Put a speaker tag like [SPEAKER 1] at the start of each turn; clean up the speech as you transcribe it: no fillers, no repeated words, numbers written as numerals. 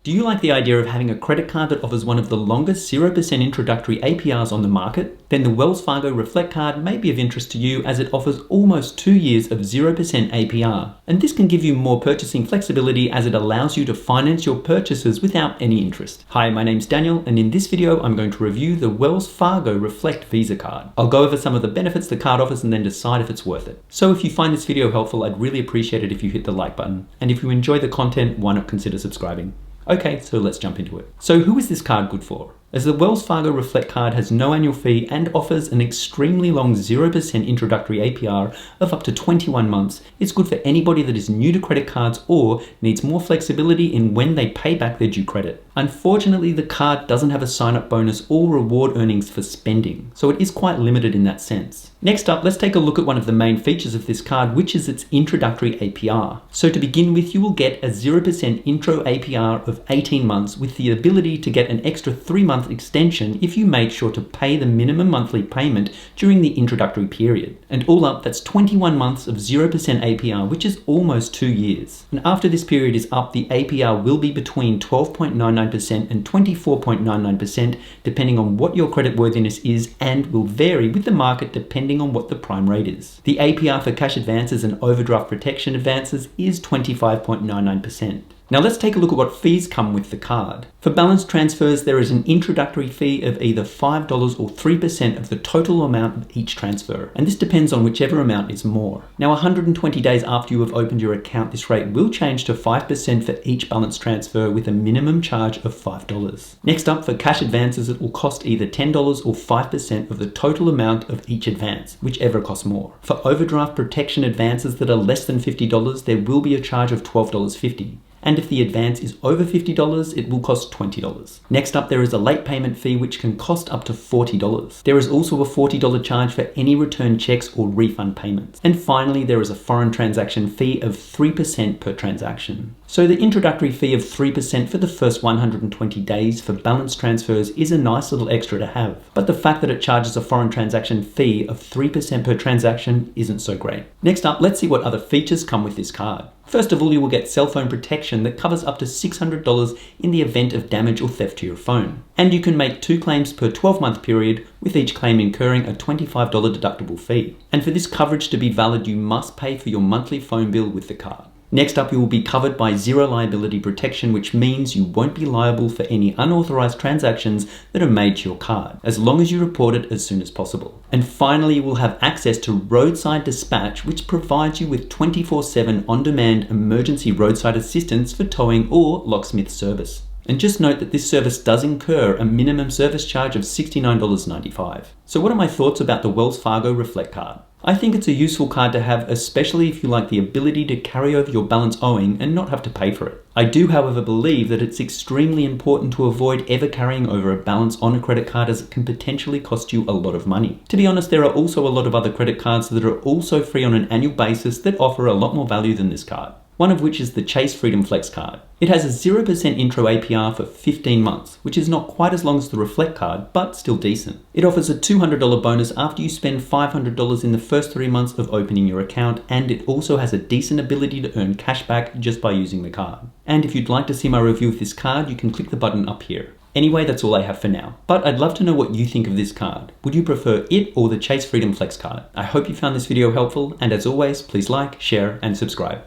[SPEAKER 1] Do you like the idea of having a credit card that offers one of the longest 0% introductory APRs on the market? Then the Wells Fargo Reflect Card may be of interest to you as it offers almost 2 years of 0% APR. And this can give you more purchasing flexibility as it allows you to finance your purchases without any interest. Hi, my name's Daniel, and in this video, I'm going to review the Wells Fargo Reflect Visa Card. I'll go over some of the benefits the card offers and then decide if it's worth it. So if you find this video helpful, I'd really appreciate it if you hit the like button. And if you enjoy the content, why not consider subscribing? Okay, so let's jump into it. So who is this card good for? As the Wells Fargo Reflect Card has no annual fee and offers an extremely long 0% introductory APR of up to 21 months, it's good for anybody that is new to credit cards or needs more flexibility in when they pay back their due credit. Unfortunately, the card doesn't have a sign-up bonus or reward earnings for spending, so it is quite limited in that sense. Next up, let's take a look at one of the main features of this card, which is its introductory APR. So to begin with, you will get a 0% intro APR of 18 months with the ability to get an extra 3-month extension if you make sure to pay the minimum monthly payment during the introductory period. And all up, that's 21 months of 0% APR, which is almost 2 years. And after this period is up, the APR will be between 12.99% and 24.99%, depending on what your creditworthiness is, and will vary with the market depending on what the prime rate is. The APR for cash advances and overdraft protection advances is 25.99%. Now let's take a look at what fees come with the card. For balance transfers, there is an introductory fee of either $5 or 3% of the total amount of each transfer, and this depends on whichever amount is more. Now 120 days after you have opened your account, this rate will change to 5% for each balance transfer with a minimum charge of $5. Next up, for cash advances, it will cost either $10 or 5% of the total amount of each advance, whichever costs more. For overdraft protection advances that are less than $50, there will be a charge of $12.50. And if the advance is over $50, it will cost $20. Next up, there is a late payment fee which can cost up to $40. There is also a $40 charge for any return checks or refund payments. And finally, there is a foreign transaction fee of 3% per transaction. So the introductory fee of 3% for the first 120 days for balance transfers is a nice little extra to have. But the fact that it charges a foreign transaction fee of 3% per transaction isn't so great. Next up, let's see what other features come with this card. First of all, you will get cell phone protection that covers up to $600 in the event of damage or theft to your phone. And you can make 2 claims per 12-month period, with each claim incurring a $25 deductible fee. And for this coverage to be valid, you must pay for your monthly phone bill with the card. Next up, you will be covered by zero liability protection, which means you won't be liable for any unauthorized transactions that are made to your card, as long as you report it as soon as possible. And finally, you will have access to roadside dispatch, which provides you with 24/7 on-demand emergency roadside assistance for towing or locksmith service. And just note that this service does incur a minimum service charge of $69.95. So what are my thoughts about the Wells Fargo Reflect Card? I think it's a useful card to have, especially if you like the ability to carry over your balance owing and not have to pay for it. I do, however, believe that it's extremely important to avoid ever carrying over a balance on a credit card, as it can potentially cost you a lot of money. To be honest, there are also a lot of other credit cards that are also free on an annual basis that offer a lot more value than this card. One of which is the Chase Freedom Flex card. It has a 0% intro APR for 15 months, which is not quite as long as the Reflect card, but still decent. It offers a $200 bonus after you spend $500 in the first 3 months of opening your account, and it also has a decent ability to earn cash back just by using the card. And if you'd like to see my review of this card, you can click the button up here. Anyway, that's all I have for now, but I'd love to know what you think of this card. Would you prefer it or the Chase Freedom Flex card? I hope you found this video helpful, and as always, please like, share, and subscribe.